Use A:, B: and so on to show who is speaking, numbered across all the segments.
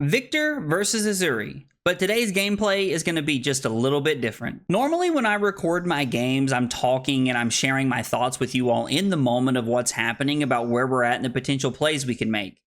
A: Victor versus Uzuri, but today's gameplay is going to be just a little bit different. Normally when I record my games, I'm talking and I'm sharing my thoughts with you all in the moment of what's happening about where we're at and the potential plays we can make.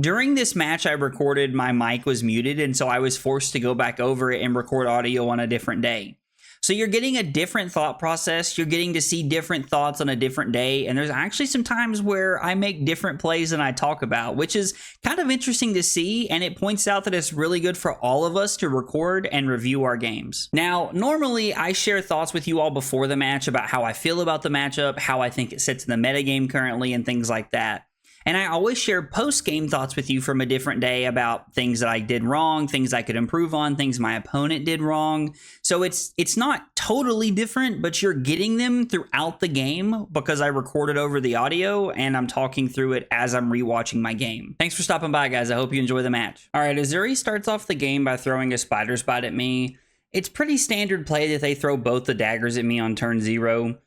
A: During this match I recorded, my mic was muted, and so I was forced to go back over it and record audio on a different day. So you're getting a different thought process, you're getting to see different thoughts on a different day, and there's actually some times where I make different plays than I talk about, which is kind of interesting to see, and it points out that it's really good for all of us to record and review our games. Now, normally I share thoughts with you all before the match about how I feel about the matchup, how I think it sits in the metagame currently, and things like that. And I always share post-game thoughts with you from a different day about things that I did wrong, things I could improve on, things my opponent did wrong. So it's not totally different, but you're getting them throughout the game because I recorded over the audio and I'm talking through it as I'm rewatching my game. Thanks for stopping by, guys. I hope you enjoy the match. All right, Uzuri starts off the game by throwing a Spider's Bite at me. It's pretty standard play that they throw both the daggers at me on turn 0.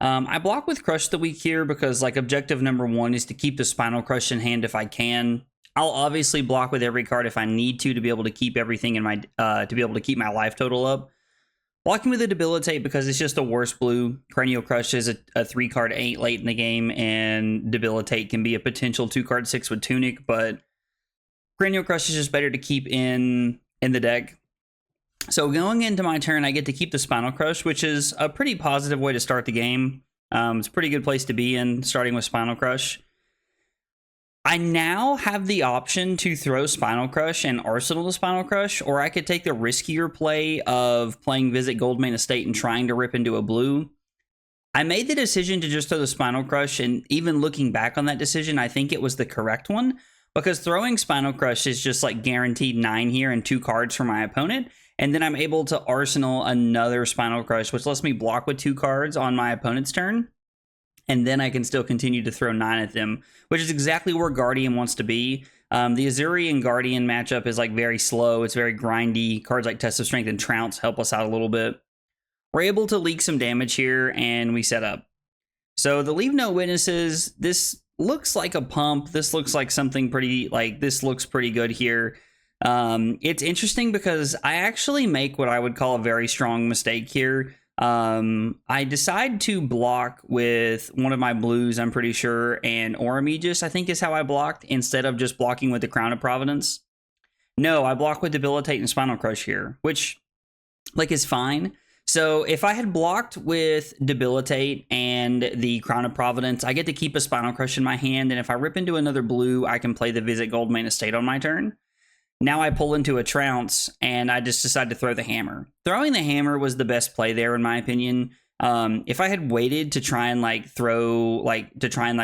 A: I block with Crush the Weak here because objective number 1 is to keep the Spinal Crush in hand if I can. I'll obviously block with every card if I need to be able to keep everything in my to be able to keep my life total up. Blocking with a Debilitate because it's just the worst blue. Cranial Crush is a 3-card 8 late in the game, and Debilitate can be a potential 2-card 6 with Tunic, but Cranial Crush is just better to keep in the deck. So going into my turn, I get to keep the Spinal Crush, which is a pretty positive way to start the game. It's a pretty good place to be in, starting with Spinal Crush. I now have the option to throw Spinal Crush and Arsenal the Spinal Crush, or I could take the riskier play of playing Visit Goldmane Estate and trying to rip into a blue. I made the decision to just throw the Spinal Crush, and even looking back on that decision, I think it was the correct one, because throwing Spinal Crush is just guaranteed 9 here and 2 cards for my opponent. And then I'm able to Arsenal another Spinal Crush, which lets me block with 2 cards on my opponent's turn. And then I can still continue to throw 9 at them, which is exactly where Guardian wants to be. The Uzuri and Guardian matchup is very slow. It's very grindy. Cards like Test of Strength and Trounce help us out a little bit. We're able to leak some damage here, and we set up. So the Leave No Witnesses, this looks like a pump. This looks like something pretty, this looks pretty good here. It's interesting because I actually make what I would call a very strong mistake here. I decide to block with one of my blues, I'm pretty sure, and Aegis, I think is how I blocked, instead of just blocking with the Crown of Providence. No, I block with Debilitate and Spinal Crush here, which, is fine. So if I had blocked with Debilitate and the Crown of Providence, I get to keep a Spinal Crush in my hand, and if I rip into another blue, I can play the Visit Goldmane Estate on my turn. Now I pull into a Trounce, and I just decide to throw the hammer. Throwing the hammer was the best play there, in my opinion. If I had waited to try and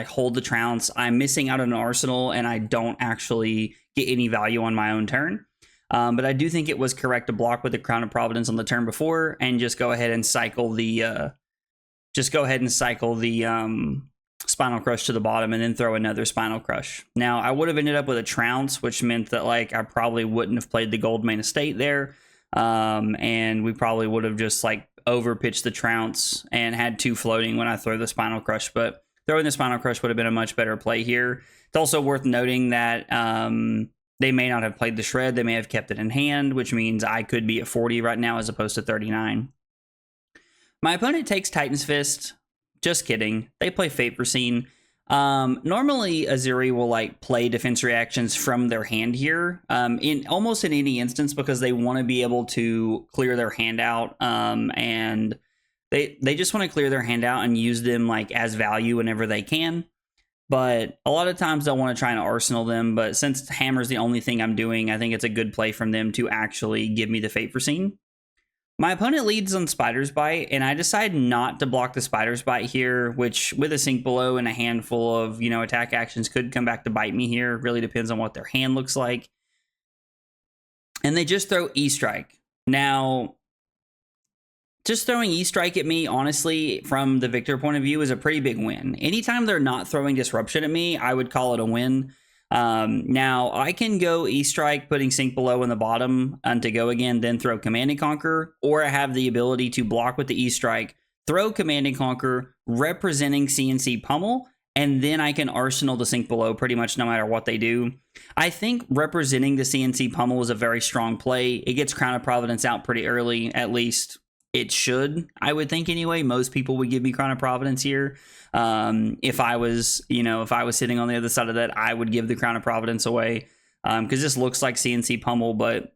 A: hold the Trounce, I'm missing out on an Arsenal, and I don't actually get any value on my own turn. But I do think it was correct to block with the Crown of Providence on the turn before, and just go ahead and cycle the Spinal Crush to the bottom, and then throw another Spinal Crush. Now, I would have ended up with a Trounce, which meant that I probably wouldn't have played the Goldmane Estate there, and we probably would have just overpitched the Trounce and had 2 floating when I throw the Spinal Crush. But throwing the Spinal Crush would have been a much better play here. It's also worth noting that they may not have played the Shred. They may have kept it in hand, which means I could be at 40 right now as opposed to 39. My opponent takes Titan's Fist. Just kidding. They play FaBrary. Normally, Uzuri will play defense reactions from their hand here, in almost in any instance, because they want to be able to clear their hand out, and they just want to clear their hand out and use them as value whenever they can. But a lot of times they'll want to try and Arsenal them. But since Hammer's the only thing I'm doing, I think it's a good play from them to actually give me the FaBrary. My opponent leads on Spider's Bite, and I decide not to block the Spider's Bite here, which with a Sink Below and a handful of, attack actions could come back to bite me here. Really depends on what their hand looks like. And they just throw E-Strike. Now, just throwing E-Strike at me, honestly, from the Victor point of view, is a pretty big win. Anytime they're not throwing Disruption at me, I would call it a win. Now I can go E-Strike, putting Sink Below in the bottom and to go again, then throw Command and Conquer, or I have the ability to block with the E-Strike, throw Command and Conquer, representing CNC Pummel, and then I can arsenal the Sink Below pretty much no matter what they do. I think representing the CNC Pummel is a very strong play. It gets Crown of Providence out pretty early, at least it should, I would think anyway. Most people would give me Crown of Providence here. If I was sitting on the other side of that, I would give the Crown of Providence away, because this looks like CNC Pummel, but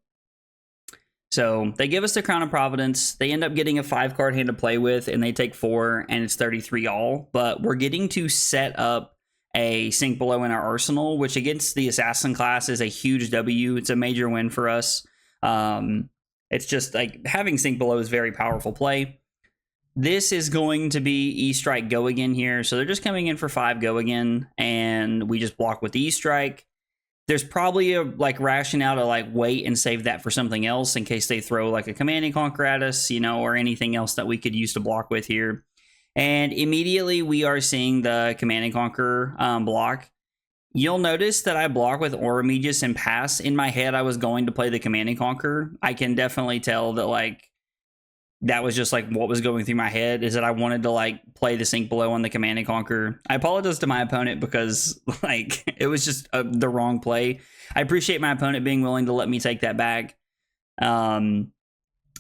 A: so they give us the Crown of Providence. They end up getting a 5-card hand to play with, and they take 4, and it's 33 all. But we're getting to set up a Sink Below in our arsenal, which against the Assassin class is a huge W. It's a major win for us. It's just like having Sink Below is very powerful play. This is going to be E-Strike Go Again here. So they're just coming in for 5 Go Again, and we just block with E-Strike. There's probably a rationale to wait and save that for something else in case they throw like a Command and Conquer at us, or anything else that we could use to block with here. And immediately we are seeing the Command and Conquer block. You'll notice that I block with Auramigus and pass. In my head, I was going to play the Command and Conquer. I can definitely tell that that was just what was going through my head, is that I wanted to play the Sink Below on the Command and Conquer. I apologize to my opponent because it was just the wrong play. I appreciate my opponent being willing to let me take that back. And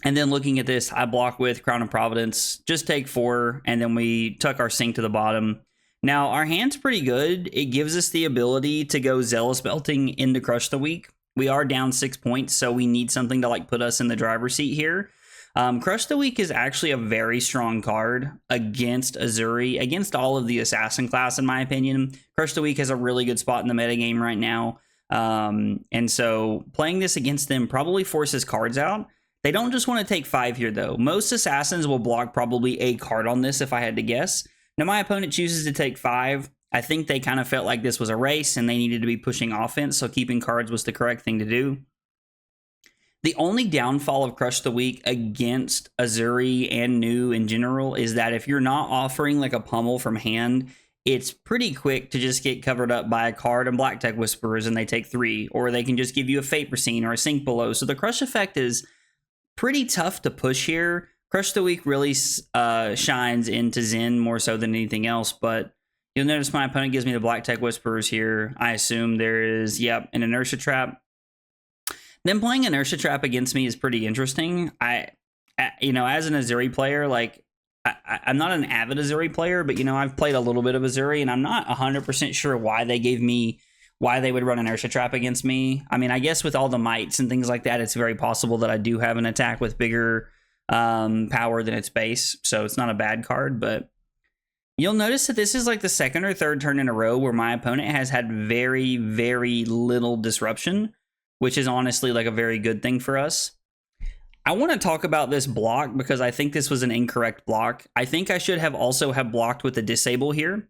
A: then looking at this, I block with Crown of Providence, just take 4, and then we tuck our Sink to the bottom. Now, our hand's pretty good. It gives us the ability to go Zealous Belting into Crush the Week. We are down 6 points, so we need something to put us in the driver's seat here. Crush the Week is actually a very strong card against Uzuri, against all of the Assassin class, in my opinion. Crush the Week has a really good spot in the metagame right now. And so playing this against them probably forces cards out. They don't just want to take 5 here, though. Most Assassins will block probably a card on this, if I had to guess. Now, my opponent chooses to take 5. I think they kind of felt like this was a race and they needed to be pushing offense, so keeping cards was the correct thing to do. The only downfall of Crush the Week against Uzuri and New in general is that if you're not offering a Pummel from hand, it's pretty quick to just get covered up by a card and Black Tech Whisperers and they take 3, or they can just give you a FaBrary or a Sink Below. So the Crush effect is pretty tough to push here. Crush the Week really shines into Zen more so than anything else, but you'll notice my opponent gives me the Black Tech Whisperers here. I assume there is, an Inertia Trap. Them playing Inertia Trap against me is pretty interesting. As an Uzuri player, I'm not an avid Uzuri player, but, I've played a little bit of Uzuri, and I'm not 100% sure why they would run Inertia Trap against me. I mean, I guess with all the mites and things like that, it's very possible that I do have an attack with bigger power than its base, so it's not a bad card, but you'll notice that this is the second or third turn in a row where my opponent has had very, very little disruption, which is honestly a very good thing for us. I want to talk about this block because I think this was an incorrect block. I think I should have also blocked with the Disable here.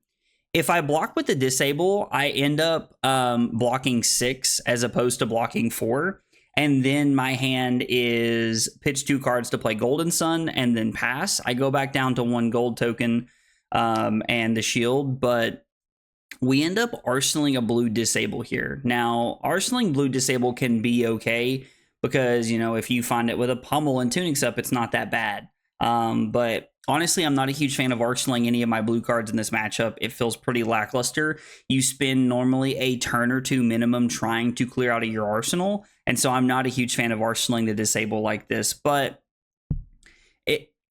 A: If I block with the Disable, I end up blocking 6 as opposed to blocking 4. And then my hand is pitch 2 cards to play Golden Sun and then pass. I go back down to 1 gold token and the shield, but we end up arsenaling a blue Disable here. Now, arsenaling blue Disable can be okay because, if you find it with a Pummel and Tunics up, it's not that bad. But honestly, I'm not a huge fan of arsenaling any of my blue cards in this matchup. It feels pretty lackluster. You spend normally a turn or 2 minimum trying to clear out of your arsenal, and so I'm not a huge fan of arsenaling the Disable like this. But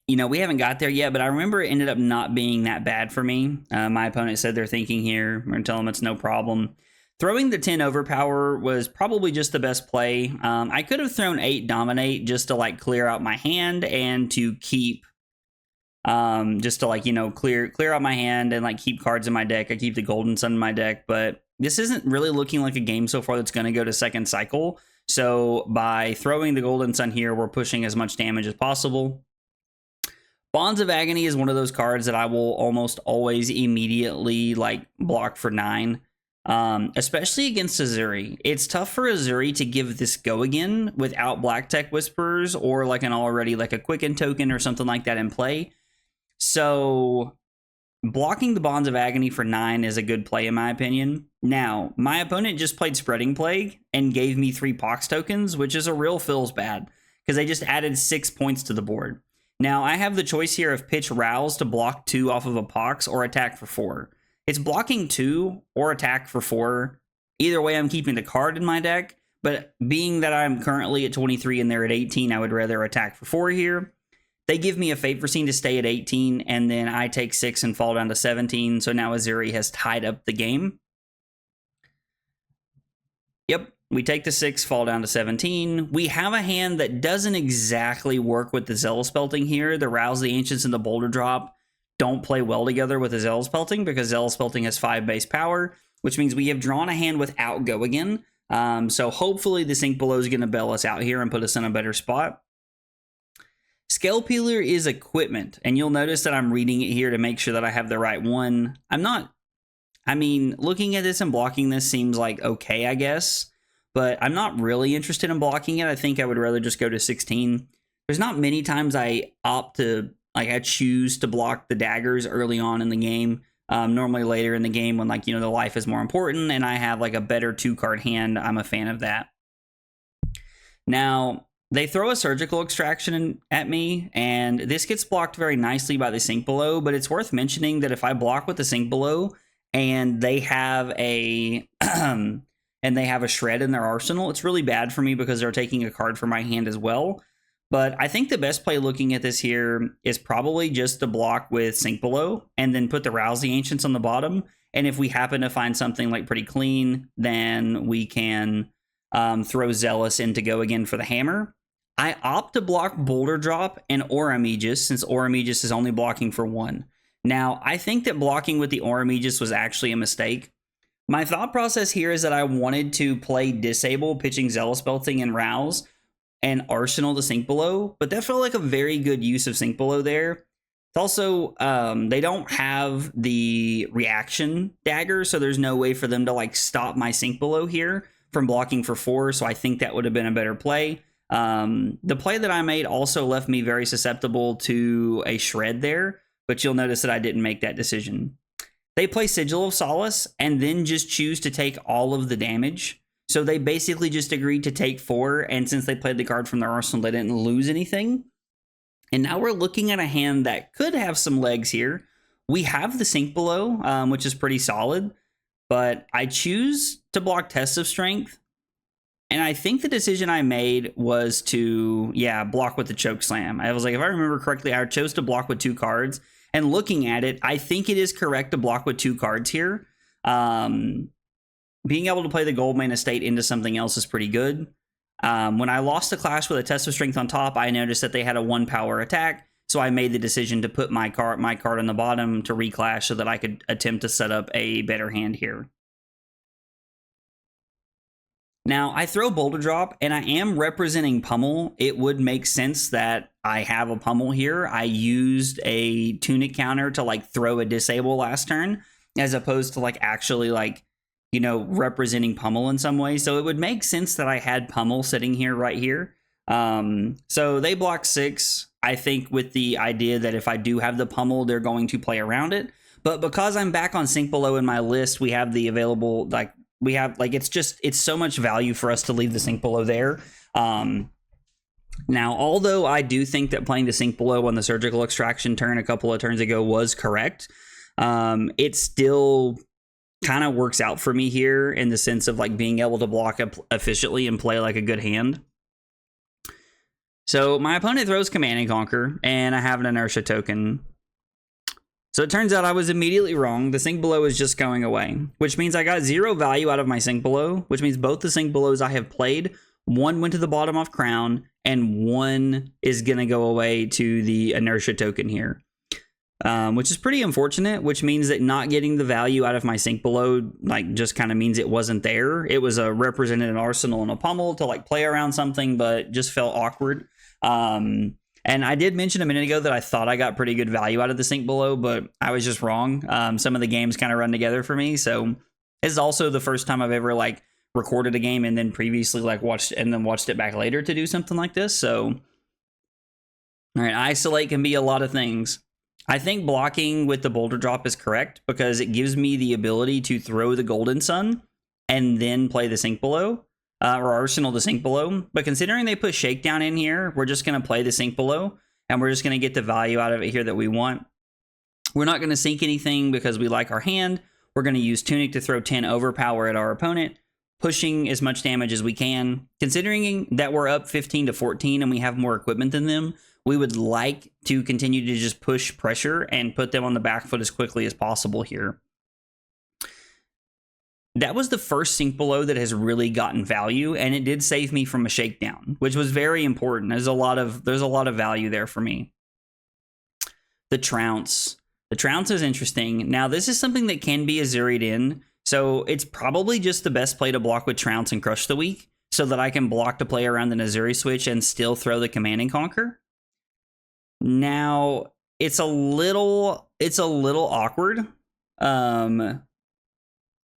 A: we haven't got there yet, but I remember it ended up not being that bad for me. My opponent said they're thinking here. I'm going to tell them it's no problem. Throwing the 10 Overpower was probably just the best play. I could have thrown 8 Dominate just to clear out my hand and to keep, clear out my hand and keep cards in my deck. I keep the Golden Sun in my deck, but this isn't really looking like a game so far that's going to go to second cycle. So by throwing the Golden Sun here, we're pushing as much damage as possible. Bonds of Agony is one of those cards that I will almost always immediately block for 9, especially against Uzuri. It's tough for Uzuri to give this Go Again without Black Tech Whisperers or an already a Quicken token or something like that in play. So blocking the Bonds of Agony for 9 is a good play in my opinion. Now, my opponent just played Spreading Plague and gave me 3 Pox tokens, which is a real feels bad because they just added 6 points to the board. Now, I have the choice here of pitch Rouse to block 2 off of a Pox or attack for 4. It's blocking 2 or attack for 4. Either way, I'm keeping the card in my deck, but being that I'm currently at 23 and they're at 18, I would rather attack for 4 here. They give me a Fate Foreseen to stay at 18, and then I take 6 and fall down to 17, so now Uzuri has tied up the game. Yep, we take the 6, fall down to 17. We have a hand that doesn't exactly work with the Zealous Belting here. The Rouse the Ancients and the Boulder Drop don't play well together with the Zealous Belting because Zealous Belting has 5 base power, which means we have drawn a hand without Go again. So hopefully the Sink Below is going to bail us out here and put us in a better spot. Scale Peeler is equipment, and you'll notice that I'm reading it here to make sure that I have the right one. Looking at this and blocking this seems like okay, I guess, but I'm not really interested in blocking it. I think I would rather just go to 16. There's not many times I I choose to block the daggers early on in the game. Normally later in the game when the life is more important and I have a better 2-card hand, I'm a fan of that. Now, they throw a Surgical Extraction at me, and this gets blocked very nicely by the Sink Below, but it's worth mentioning that if I block with the Sink Below and they have a shred in their arsenal, it's really bad for me because they're taking a card from my hand as well. But I think the best play looking at this here is probably just to block with Sink Below and then put the Rouse the Ancients on the bottom. And if we happen to find something pretty clean, then we can throw Zealous in to go again for the hammer. I opt to block Boulder Drop and Aura Aegis since Aura Aegis is only blocking for 1. Now, I think that blocking with the Aura Aegis was actually a mistake. My thought process here is that I wanted to play Disable, pitching Zealous Belting and Rouse, and Arsenal the Sink Below, but that felt like a very good use of Sink Below there. It's also, they don't have the reaction dagger, so there's no way for them to stop my Sink Below here from blocking for 4, so I think that would have been a better play. The play that I made also left me very susceptible to a shred there, but you'll notice that I didn't make that decision. They play Sigil of Solace and then just choose to take all of the damage. So they basically just agreed to take 4, and since they played the card from their arsenal, they didn't lose anything. And now we're looking at a hand that could have some legs here. We have the Sink Below, which is pretty solid, but I choose to block Tests of Strength. And I think the decision I made was to, block with the Chokeslam. I was like, if I remember correctly, I chose to block with 2 cards. And looking at it, I think it is correct to block with 2 cards here. Being able to play the Goldmane Estate into something else is pretty good. When I lost the Clash with a Test of Strength on top, I noticed that they had a 1-power attack, so I made the decision to put my card on the bottom to reclash so that I could attempt to set up a better hand here. Now, I throw Boulder Drop, and I am representing Pummel. It would make sense that I have a Pummel here. I used a Tunic counter to throw a Disable last turn, as opposed to actually representing Pummel in some way. So it would make sense that I had Pummel sitting here right here. So they block 6, I think, with the idea that if I do have the Pummel, they're going to play around it. But because I'm back on Sink Below in my list, we have the available, it's so much value for us to leave the Sink Below there. Now, although I do think that playing the Sink Below on the Surgical Extraction turn a couple of turns ago was correct, it still kind of works out for me here in the sense of being able to block efficiently and play a good hand. So my opponent throws Command and Conquer, and I have an Inertia token. So it turns out I was immediately wrong. The Sink Below is just going away, which means I got 0 value out of my Sink Below, which means both the Sink Belows I have played, 1 went to the bottom off Crown, and 1 is going to go away to the Inertia token here. Which is pretty unfortunate, which means that not getting the value out of my Sink Below just kind of means it wasn't there. It was a represented an Arsenal and a Pummel to play around something, but just felt awkward. And I did mention a minute ago that I thought I got pretty good value out of the Sink Below, but I was just wrong. Some of the games kind of run together for me, so this is also the first time I've ever recorded a game and then previously watched it back later to do something like this. So, all right, Isolate can be a lot of things. I think blocking with the Boulder Drop is correct because it gives me the ability to throw the Golden Sun and then play the Sink Below, or Arsenal the Sink Below. But considering they put Shakedown in here, we're just going to play the Sink Below, and we're just going to get the value out of it here that we want. We're not going to sink anything because we like our hand. We're going to use Tunic to throw 10 overpower at our opponent, pushing as much damage as we can. Considering that we're up 15 to 14 and we have more equipment than them, we would like to continue to just push pressure and put them on the back foot as quickly as possible here. That was the first sink below that has really gotten value, and it did save me from a shakedown, which was very important. There's a lot of value there for me. The Trounce. The Trounce is interesting. Now, this is something that can be Uzuri'd in, so it's probably just the best play to block with Trounce and Crush the Weak, so that I can block to play around the Uzuri switch and still throw the Command and Conquer. Now, it's a little awkward.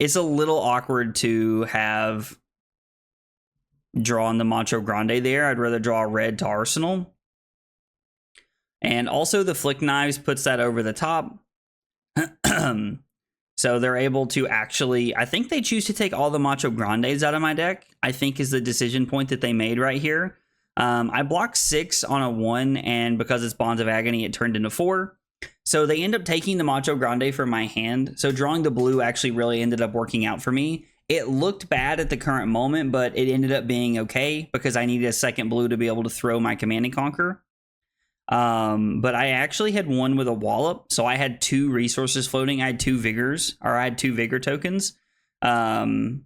A: It's a little awkward to have drawn the Macho Grande there. I'd rather draw red to Arsenal. And also the Flick Knives puts that over the top. So they're able to actually, I think they choose to take all the Macho Grandes out of my deck, I think is the decision point that they made right here. I blocked 6 on a 1, and because it's Bonds of Agony, it turned into 4. So they end up taking the Macho Grande from my hand. So drawing the blue actually really ended up working out for me. It looked bad at the current moment, but it ended up being okay because I needed a second blue to be able to throw my Command and Conquer. But I actually had one with a Wallop, so I had 2 resources floating. I had 2 Vigors, or I had 2 Vigor tokens. And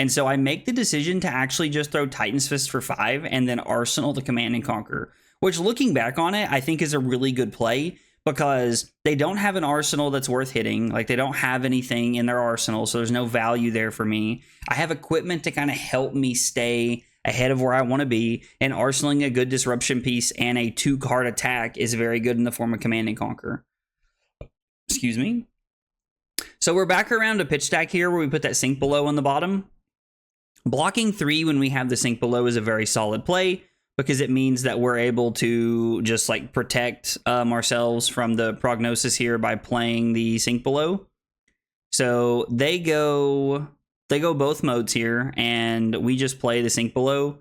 A: so I make the decision to actually just throw Titan's Fist for 5 and then Arsenal the Command and Conquer, which looking back on it, I think is a really good play because they don't have an arsenal that's worth hitting. Like, they don't have anything in their arsenal, so there's no value there for me. I have equipment to kind of help me stay ahead of where I want to be, and arsenaling a good disruption piece and a 2-card attack is very good in the form of Command and Conquer. Excuse me. So we're back around to pitch stack here where we put that sink below on the bottom. Blocking 3 when we have the sink below is a very solid play because it means that we're able to just like protect ourselves from the prognosis here by playing the sink below. So they go both modes here, and we just play the sink below.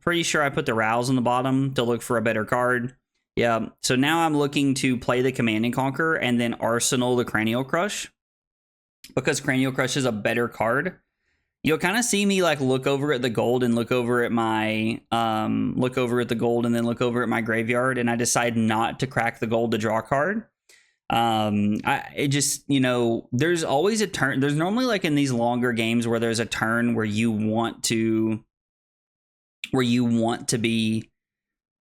A: Pretty sure I put the Rouse on the bottom to look for a better card. Yeah, so now I'm looking to play the Command and Conquer and then arsenal the Cranial Crush because Cranial Crush is a better card. You'll kind of see me like look over at the gold and look over at my look over at the gold and then look over at my graveyard, and I decide not to crack the gold to draw a card. It just, you know, there's always a turn. There's normally like in these longer games where there's a turn where you want to be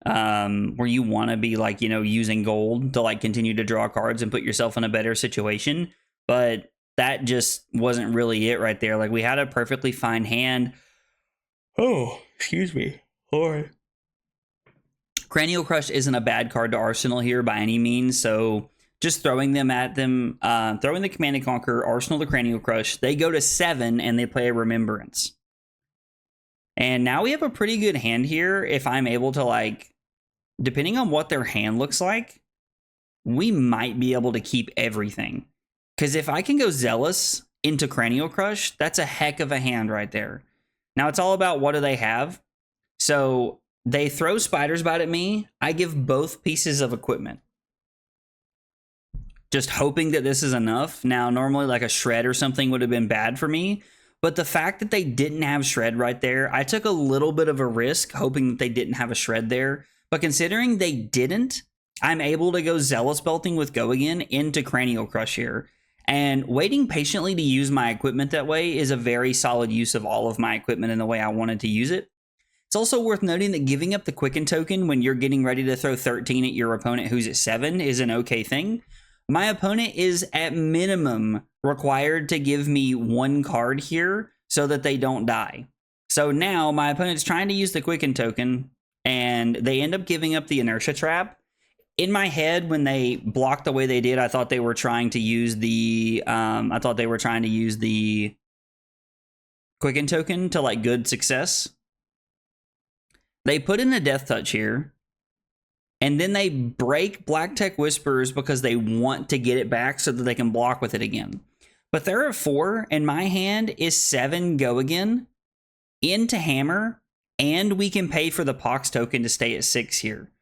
A: like, you know, using gold to like continue to draw cards and put yourself in a better situation. But that just wasn't really it right there. Like, we had a perfectly fine hand. Oh, excuse me. Sorry. Cranial Crush isn't a bad card to arsenal here by any means, so just throwing them at them, throwing the Command and Conquer, arsenal the Cranial Crush, they go to 7 and they play a Remembrance. And now we have a pretty good hand here if I'm able to, like, depending on what their hand looks like, we might be able to keep everything. Because if I can go Zealous into Cranial Crush, that's a heck of a hand right there. Now, it's all about what do they have. So they throw Spider's Bite at me. I give both pieces of equipment, just hoping that this is enough. Now, normally like a Shred or something would have been bad for me. But the fact that they didn't have Shred right there, I took a little bit of a risk hoping that they didn't have a Shred there. But considering they didn't, I'm able to go Zealous Belting with Go Again into Cranial Crush here. And waiting patiently to use my equipment that way is a very solid use of all of my equipment in the way I wanted to use it. It's also worth noting that giving up the Quicken token when you're getting ready to throw 13 at your opponent who's at 7 is an okay thing. My opponent is at minimum required to give me 1 card here so that they don't die. So now my opponent's trying to use the Quicken token and they end up giving up the Inertia Trap. In my head, when they blocked the way they did, I thought they were trying to use the Quicken token to like good success. They put in a Death Touch here, and then they break Black Tech Whispers because they want to get it back so that they can block with it again. But they're at 4, and my hand is 7 Go Again into Hammer, and we can pay for the Pox token to stay at 6 here.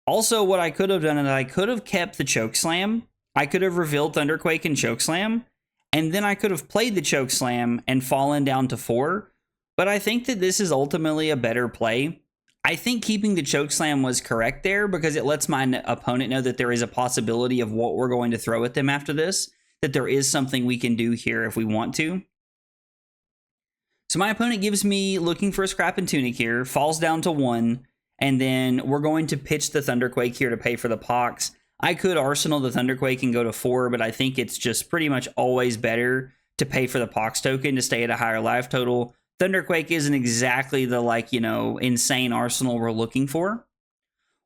A: Also, what I could have done is I could have kept the Chokeslam I could have revealed Thunderquake and Chokeslam, and then I could have played the Chokeslam and fallen down to 4. But I think that this is ultimately a better play. I think keeping the Chokeslam was correct there because it lets my opponent know that there is a possibility of what we're going to throw at them after this, that there is something we can do here if we want to. So my opponent gives me Looking for a Scrap and Tunic here, falls down to 1, and then we're going to pitch the Thunderquake here to pay for the Pox. I could Arsenal the Thunderquake and go to 4, but I think it's just pretty much always better to pay for the Pox token to stay at a higher life total. Thunderquake isn't exactly the, like, you know, insane arsenal we're looking for.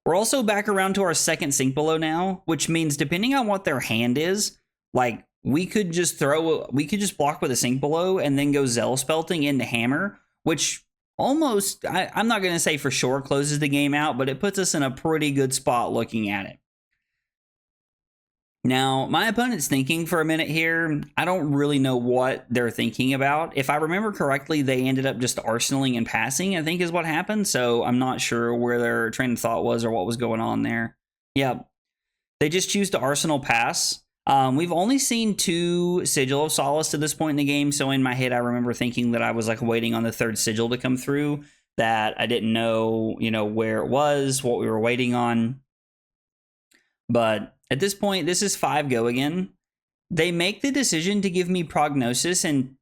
A: We're also back around to our second Sink Below now, which means depending on what their hand is, like, we could just block with a Sink Below and then go Zealous Belting into Hammer, which almost, I'm not going to say for sure closes the game out, but it puts us in a pretty good spot looking at it. Now, my opponent's thinking for a minute here. I don't really know what they're thinking about. If I remember correctly, they ended up just arsenaling and passing, I think is what happened. So I'm not sure where their train of thought was or what was going on there. Yeah, they just choose to Arsenal pass. We've only seen 2 Sigil of Solace to this point in the game. So in my head, I remember thinking that I was like waiting on the 3rd Sigil to come through, that I didn't know, you know, where it was, what we were waiting on. But at this point, this is 5 go again. They make the decision to give me Prognosis and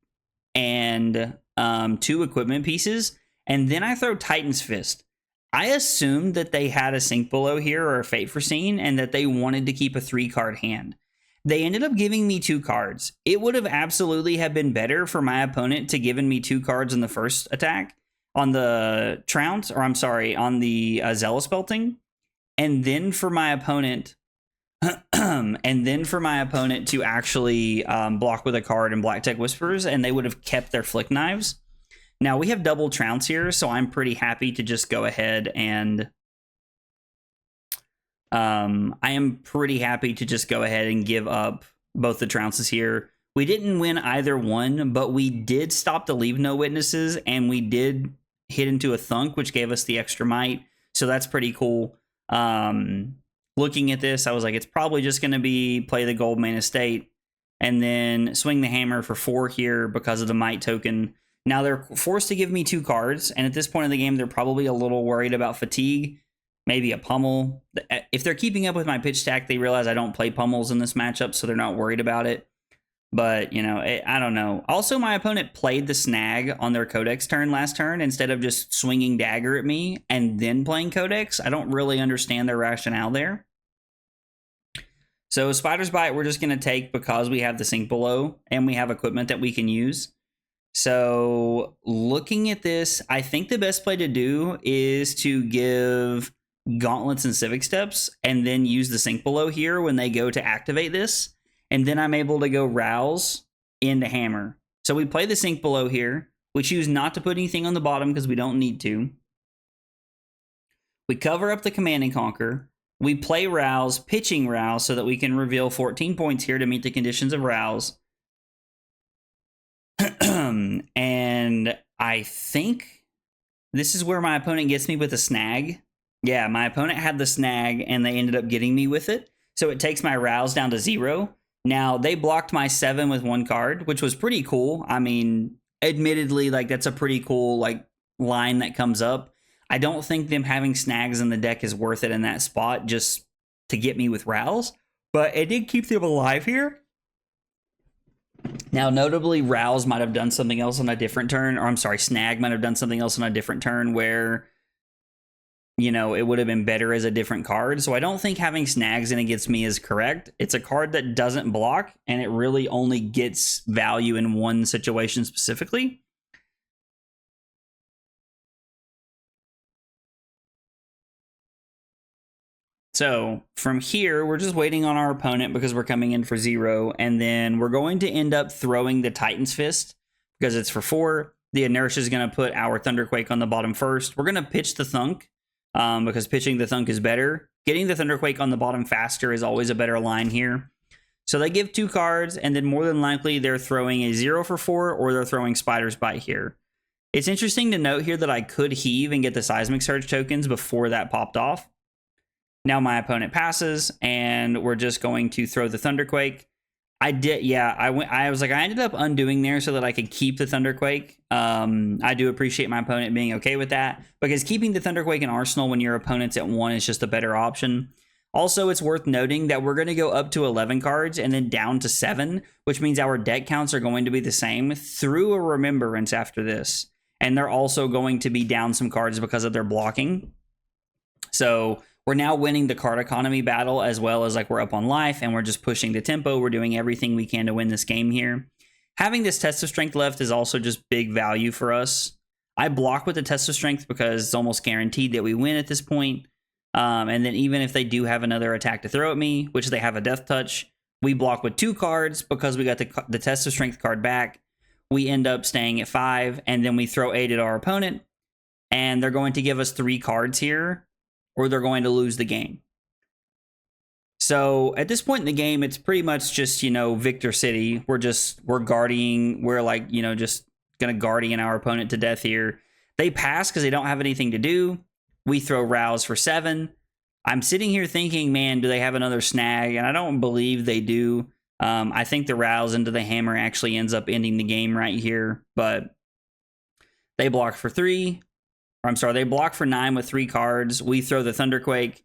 A: 2 equipment pieces, and then I throw Titan's Fist. I assumed that they had a Sink Below here or a Fate Foreseen, and that they wanted to keep a 3-card hand. They ended up giving me 2 cards. It would have absolutely have been better for my opponent to given me 2 cards in the first attack on the Trounce, or I'm sorry, on the Zealous Belting. And then for my opponent, to actually block with a card and Black Tech Whispers, and they would have kept their Flick Knives. Now we have double Trounce here, so I'm pretty happy to just go ahead and give up both the Trounces here. We didn't win either one, but we did stop the Leave No Witnesses, and we did hit into a Thunk, which gave us the extra might. So that's pretty cool. Looking at this, I was like, it's probably just going to be play the Goldmane Estate and then swing the Hammer for 4 here because of the might token. Now they're forced to give me 2 cards, and at this point in the game, they're probably a little worried about fatigue. Maybe a Pummel. If they're keeping up with my pitch stack, they realize I don't play Pummels in this matchup, so they're not worried about it. But, you know, I don't know. Also, my opponent played the Snag on their Codex turn last turn instead of just swinging Dagger at me and then playing Codex. I don't really understand their rationale there. So Spider's Bite we're just going to take because we have the Sink Below and we have equipment that we can use. So looking at this, I think the best play to do is to give Gauntlets and Civic Steps and then use the Sink Below here when they go to activate this. And then I'm able to go Rouse into Hammer. So we play the Sink Below here. We choose not to put anything on the bottom because we don't need to. We cover up the Command and Conquer. We play Rouse, pitching Rouse so that we can reveal 14 points here to meet the conditions of Rouse. And I think this is where my opponent gets me with a Snag. Yeah, my opponent had the Snag and they ended up getting me with it. So it takes my Rouse down to 0. Now, they blocked my 7 with 1 card, which was pretty cool. I mean, admittedly, like, that's a pretty cool, like, line that comes up. I don't think them having Snags in the deck is worth it in that spot just to get me with Rouse. But it did keep them alive here. Now, notably, Rouse might have done something else on a different turn. Or, I'm sorry, Snag might have done something else on a different turn where, you know, it would have been better as a different card. So I don't think having Snags in against me is correct. It's a card that doesn't block, and it really only gets value in one situation specifically. So from here, we're just waiting on our opponent because we're coming in for 0. And then we're going to end up throwing the Titan's Fist because it's for 4. The Inertia is going to put our Thunderquake on the bottom first. We're going to pitch the Thunk. Because pitching the Thunk is better. Getting the Thunderquake on the bottom faster is always a better line here. So they give 2 cards, and then more than likely they're throwing a 0 for 4, or they're throwing Spider's Bite here. It's interesting to note here that I could heave and get the Seismic Surge tokens before that popped off. Now my opponent passes, and we're just going to throw the Thunderquake. I was like, I ended up undoing there so that I could keep the Thunderquake. I do appreciate my opponent being okay with that, because keeping the Thunderquake in Arsenal when your opponent's at 1 is just a better option. Also, it's worth noting that we're going to go up to 11 cards and then down to 7, which means our deck counts are going to be the same through a Remembrance after this. And they're also going to be down some cards because of their blocking. So we're now winning the card economy battle, as well as like we're up on life and we're just pushing the tempo. We're doing everything we can to win this game here. Having this Test of Strength left is also just big value for us. I block with the Test of Strength because it's almost guaranteed that we win at this point. And then even if they do have another attack to throw at me, which they have a Death Touch, we block with 2 cards because we got the Test of Strength card back. We end up staying at 5, and then we throw 8 at our opponent, and they're going to give us 3 cards here, or they're going to lose the game. So at this point in the game, it's pretty much just, you know, Victor City. We're guarding, we're like, you know, just going to guardian our opponent to death here. They pass because they don't have anything to do. We throw Rouse for 7. I'm sitting here thinking, man, do they have another snag? And I don't believe they do. I think the Rouse into the hammer actually ends up ending the game right here. But they block for 3. Or I'm sorry, they block for 9 with 3 cards. We throw the Thunderquake.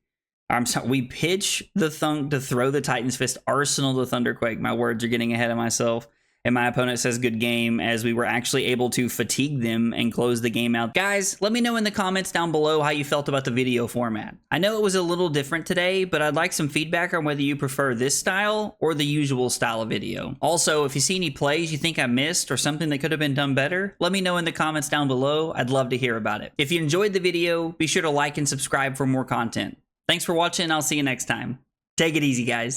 A: We pitch the Thunk to throw the Titan's Fist, arsenal the Thunderquake. My words are getting ahead of myself. And my opponent says good game, as we were actually able to fatigue them and close the game out. Guys, let me know in the comments down below how you felt about the video format. I know it was a little different today, but I'd like some feedback on whether you prefer this style or the usual style of video. Also, if you see any plays you think I missed or something that could have been done better, let me know in the comments down below. I'd love to hear about it. If you enjoyed the video, be sure to like and subscribe for more content. Thanks for watching, and I'll see you next time. Take it easy, guys.